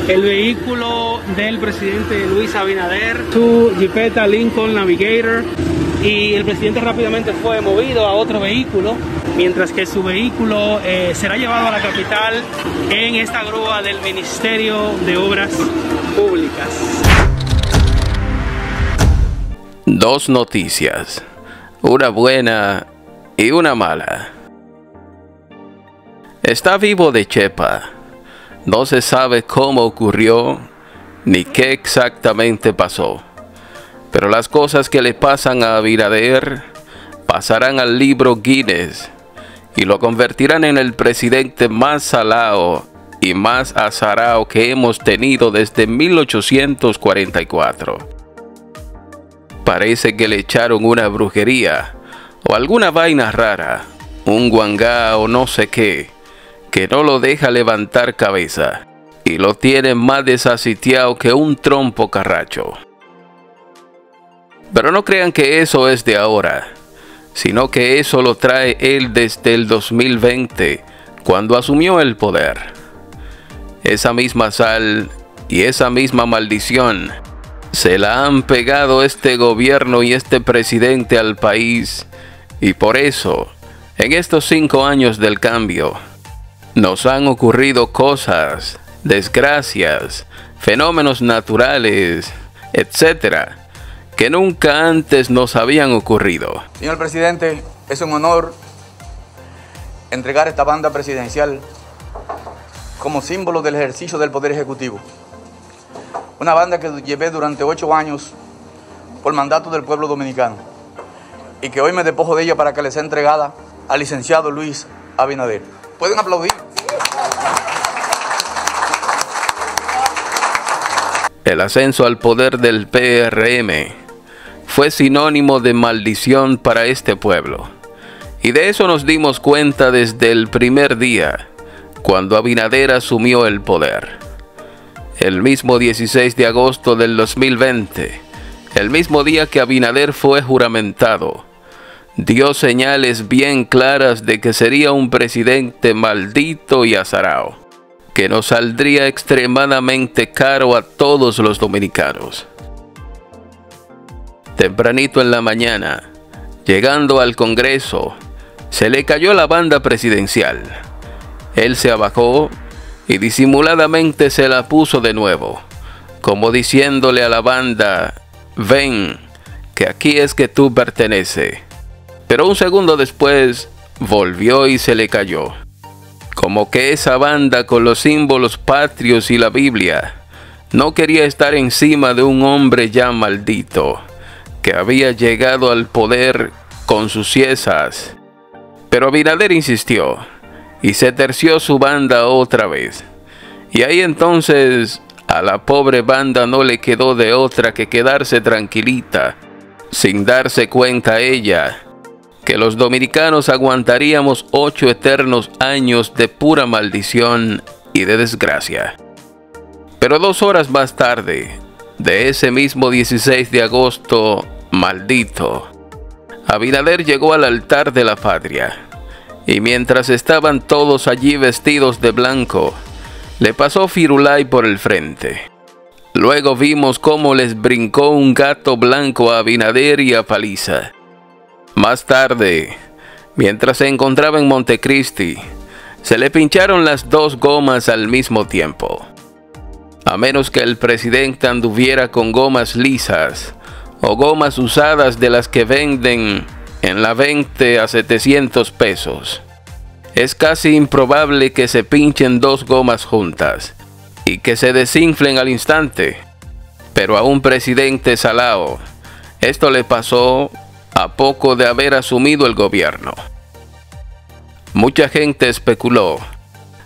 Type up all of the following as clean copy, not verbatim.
El vehículo del presidente Luis Abinader, su Jeepeta Lincoln Navigator, y el presidente rápidamente fue movido a otro vehículo, mientras que su vehículo será llevado a la capital en esta grúa del Ministerio de Obras Públicas. Dos noticias, una buena y una mala. Está vivo de Chepa. No se sabe cómo ocurrió ni qué exactamente pasó. Pero las cosas que le pasan a Abinader pasarán al libro Guinness y lo convertirán en el presidente más salao y más azarao que hemos tenido desde 1844. Parece que le echaron una brujería o alguna vaina rara, un guangá o no sé qué, que no lo deja levantar cabeza y lo tiene más desasitiado que un trompo carracho. Pero no crean que eso es de ahora, sino que eso lo trae él desde el 2020, cuando asumió el poder. Esa misma sal y esa misma maldición se la han pegado este gobierno y este presidente al país, y por eso, en estos 5 años del cambio, nos han ocurrido cosas, desgracias, fenómenos naturales, etcétera, que nunca antes nos habían ocurrido. Señor presidente, es un honor entregar esta banda presidencial como símbolo del ejercicio del Poder Ejecutivo. Una banda que llevé durante 8 años por mandato del pueblo dominicano y que hoy me despojo de ella para que le sea entregada al licenciado Luis Abinader. ¿Pueden aplaudir? El ascenso al poder del PRM fue sinónimo de maldición para este pueblo. Y de eso nos dimos cuenta desde el primer día, cuando Abinader asumió el poder. El mismo 16 de agosto del 2020, el mismo día que Abinader fue juramentado, dio señales bien claras de que sería un presidente maldito y azarao, que nos saldría extremadamente caro a todos los dominicanos. Tempranito en la mañana, llegando al Congreso, se le cayó la banda presidencial. Él se abajó y disimuladamente se la puso de nuevo, como diciéndole a la banda: ven, que aquí es que tú perteneces. Pero un segundo después, volvió y se le cayó. Como que esa banda con los símbolos patrios y la Biblia no quería estar encima de un hombre ya maldito, que había llegado al poder con sus ciezas. Pero Abinader insistió y se terció su banda otra vez. Y ahí entonces a la pobre banda no le quedó de otra que quedarse tranquilita, sin darse cuenta ella que los dominicanos aguantaríamos 8 eternos años de pura maldición y de desgracia. Pero 2 horas más tarde, de ese mismo 16 de agosto maldito, Abinader llegó al altar de la patria, y mientras estaban todos allí vestidos de blanco, le pasó Firulai por el frente. Luego vimos cómo les brincó un gato blanco a Abinader y a Paliza. Más tarde, mientras se encontraba en Montecristi, se le pincharon las 2 gomas al mismo tiempo. A menos que el presidente anduviera con gomas lisas o gomas usadas de las que venden en la 20 a 700 pesos. Es casi improbable que se pinchen 2 gomas juntas y que se desinflen al instante. Pero a un presidente salao, esto le pasó a poco de haber asumido el gobierno. Mucha gente especuló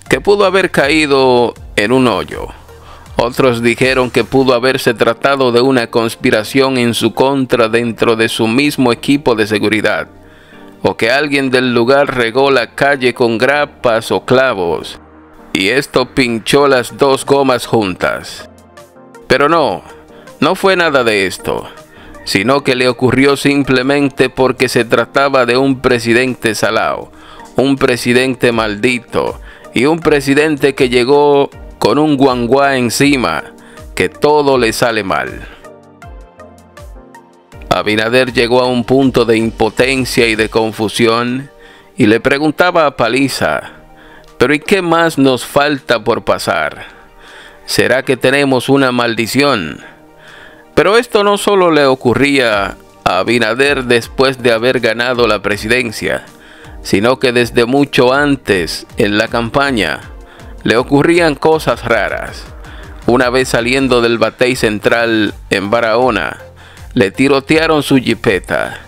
que pudo haber caído en un hoyo. Otros dijeron que pudo haberse tratado de una conspiración en su contra dentro de su mismo equipo de seguridad, o que alguien del lugar regó la calle con grapas o clavos, y esto pinchó las 2 gomas juntas. Pero no fue nada de esto, sino que le ocurrió simplemente porque se trataba de un presidente salao, un presidente maldito, y un presidente que llegó con un guanguá encima, que todo le sale mal. Abinader llegó a un punto de impotencia y de confusión y le preguntaba a Paliza: ¿pero y qué más nos falta por pasar? ¿Será que tenemos una maldición? Pero esto no solo le ocurría a Abinader después de haber ganado la presidencia, sino que desde mucho antes, en la campaña, le ocurrían cosas raras. Una vez saliendo del batey central en Barahona, le tirotearon su jipeta,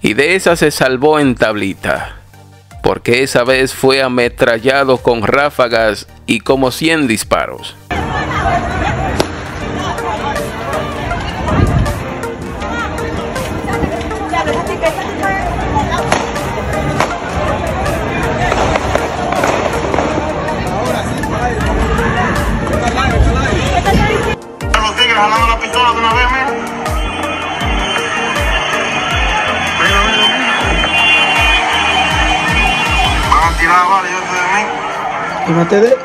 y de esa se salvó en tablita, porque esa vez fue ametrallado con ráfagas y como 100 disparos. Jalando la pistola de una vez, mira. Van a tirar balas, yo sé de mí. ¿Y no te dé?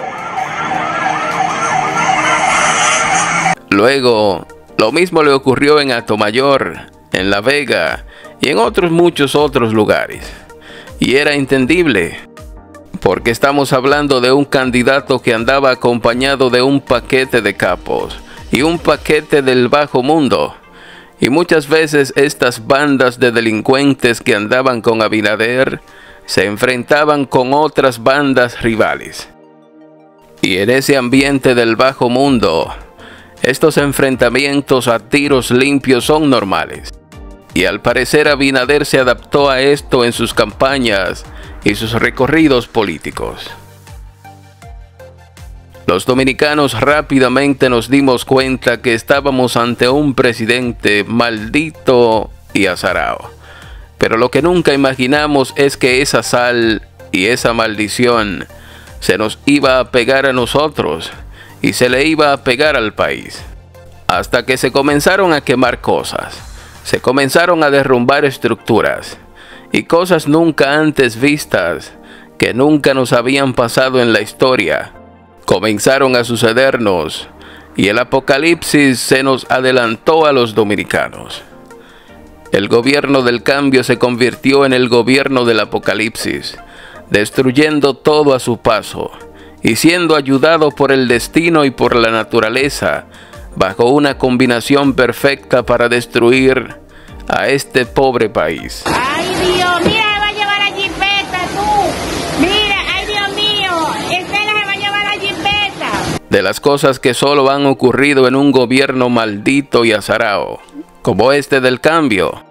Luego, lo mismo le ocurrió en Atomayor, en La Vega y en otros muchos otros lugares. Y era entendible, porque estamos hablando de un candidato que andaba acompañado de un paquete de capos y un paquete del bajo mundo, y muchas veces estas bandas de delincuentes que andaban con Abinader se enfrentaban con otras bandas rivales. Y en ese ambiente del bajo mundo, estos enfrentamientos a tiros limpios son normales. Y al parecer Abinader se adaptó a esto en sus campañas y sus recorridos políticos. Los dominicanos rápidamente nos dimos cuenta que estábamos ante un presidente maldito y azarao. Pero lo que nunca imaginamos es que esa sal y esa maldición se nos iba a pegar a nosotros y se le iba a pegar al país. Hasta que se comenzaron a quemar cosas, se comenzaron a derrumbar estructuras y cosas nunca antes vistas que nunca nos habían pasado en la historia comenzaron a sucedernos, y el apocalipsis se nos adelantó a los dominicanos. El gobierno del cambio se convirtió en el gobierno del apocalipsis, destruyendo todo a su paso y siendo ayudado por el destino y por la naturaleza, bajo una combinación perfecta para destruir a este pobre país. ¡Ay, Dios! ¡Mira, me va a llevar la jipeta, tú! ¡Mira! ¡Ay, Dios mío! ¡Estela se va a llevar la jipeta! De las cosas que solo han ocurrido en un gobierno maldito y azarao, como este del cambio,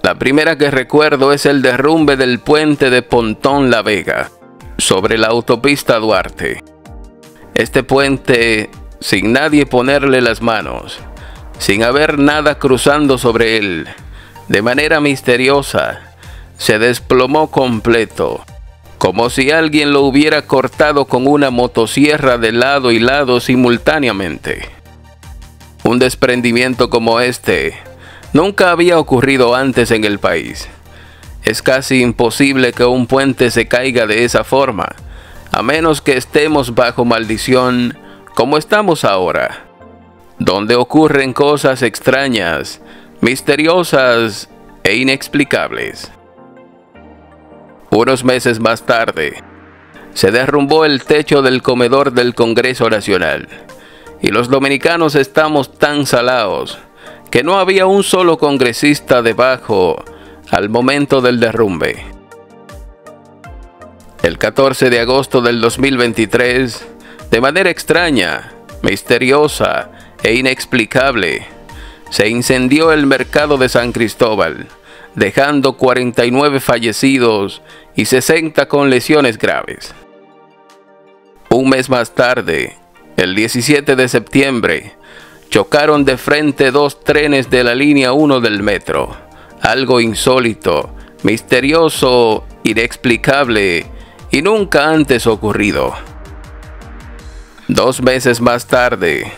la primera que recuerdo es el derrumbe del puente de Pontón La Vega, sobre la autopista Duarte. Este puente, sin nadie ponerle las manos, sin haber nada cruzando sobre él, de manera misteriosa, se desplomó completo, como si alguien lo hubiera cortado con una motosierra de lado y lado simultáneamente. Un desprendimiento como este nunca había ocurrido antes en el país. Es casi imposible que un puente se caiga de esa forma, a menos que estemos bajo maldición como estamos ahora, donde ocurren cosas extrañas, misteriosas e inexplicables. Unos meses más tarde, se derrumbó el techo del comedor del Congreso Nacional, y los dominicanos estamos tan salados que no había un solo congresista debajo al momento del derrumbe. El 14 de agosto del 2023, de manera extraña, misteriosa e inexplicable, se incendió el mercado de San Cristóbal, dejando 49 fallecidos y 60 con lesiones graves. Un mes más tarde, el 17 de septiembre, chocaron de frente dos trenes de la línea 1 del metro, algo insólito, misterioso, inexplicable y nunca antes ocurrido. 2 meses más tarde,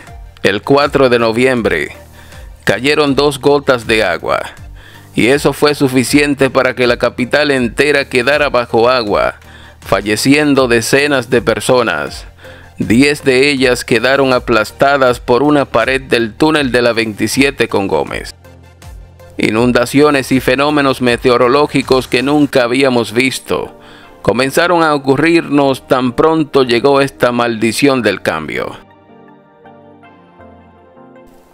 el 4 de noviembre, cayeron 2 gotas de agua, y eso fue suficiente para que la capital entera quedara bajo agua, falleciendo decenas de personas, 10 de ellas quedaron aplastadas por una pared del túnel de la 27 con Gómez. Inundaciones y fenómenos meteorológicos que nunca habíamos visto comenzaron a ocurrirnos tan pronto llegó esta maldición del cambio.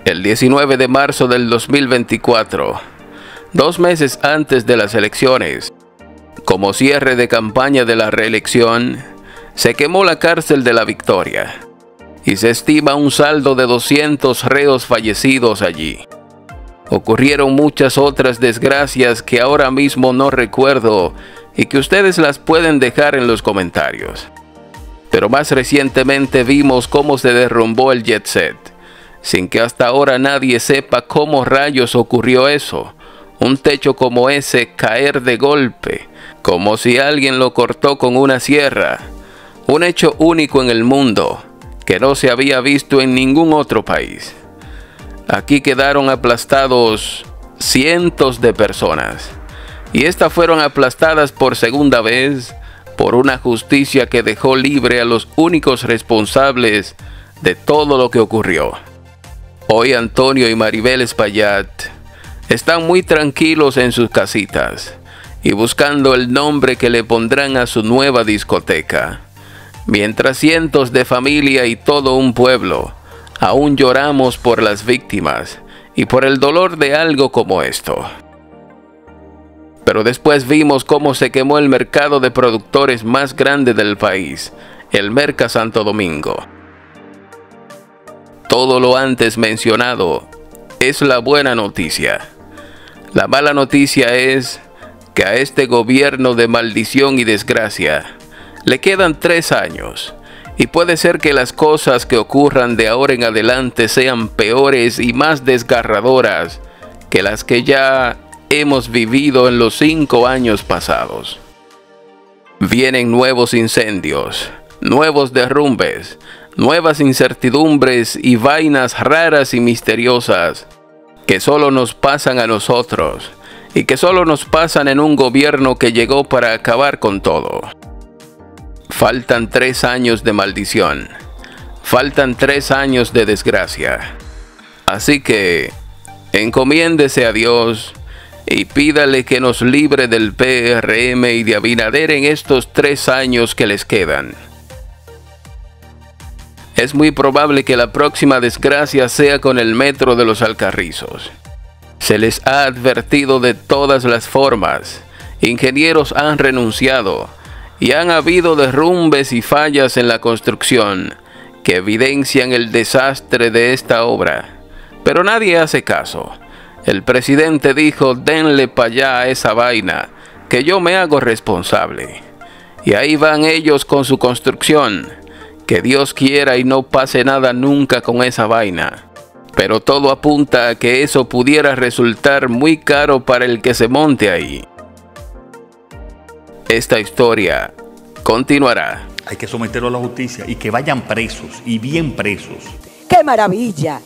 El 19 de marzo del 2024, 2 meses antes de las elecciones, como cierre de campaña de la reelección, se quemó la cárcel de La Victoria y se estima un saldo de 200 reos fallecidos allí. Ocurrieron muchas otras desgracias que ahora mismo no recuerdo y que ustedes las pueden dejar en los comentarios. Pero más recientemente vimos cómo se derrumbó el Jet Set, sin que hasta ahora nadie sepa cómo rayos ocurrió eso. Un techo como ese caer de golpe, como si alguien lo cortó con una sierra. Un hecho único en el mundo, que no se había visto en ningún otro país. Aquí quedaron aplastados cientos de personas. Y estas fueron aplastadas por segunda vez por una justicia que dejó libre a los únicos responsables de todo lo que ocurrió. Hoy Antonio y Maribel Espaillat están muy tranquilos en sus casitas y buscando el nombre que le pondrán a su nueva discoteca. Mientras cientos de familia y todo un pueblo aún lloramos por las víctimas y por el dolor de algo como esto. Pero después vimos cómo se quemó el mercado de productores más grande del país, el Merca Santo Domingo. Todo lo antes mencionado es la buena noticia. La mala noticia es que a este gobierno de maldición y desgracia le quedan 3 años y puede ser que las cosas que ocurran de ahora en adelante sean peores y más desgarradoras que las que ya hemos vivido en los 5 años pasados. Vienen nuevos incendios, nuevos derrumbes, nuevas incertidumbres y vainas raras y misteriosas que solo nos pasan a nosotros y que solo nos pasan en un gobierno que llegó para acabar con todo. Faltan 3 años de maldición. Faltan 3 años de desgracia. Así que encomiéndese a Dios y pídale que nos libre del PRM y de Abinader en estos 3 años que les quedan. Es muy probable que la próxima desgracia sea con el metro de los Alcarrizos. Se les ha advertido de todas las formas. Ingenieros han renunciado y han habido derrumbes y fallas en la construcción que evidencian el desastre de esta obra. Pero nadie hace caso. El presidente dijo: denle para allá a esa vaina, que yo me hago responsable. Y ahí van ellos con su construcción. Que Dios quiera y no pase nada nunca con esa vaina. Pero todo apunta a que eso pudiera resultar muy caro para el que se monte ahí. Esta historia continuará. Hay que someterlo a la justicia y que vayan presos, y bien presos. ¡Qué maravilla!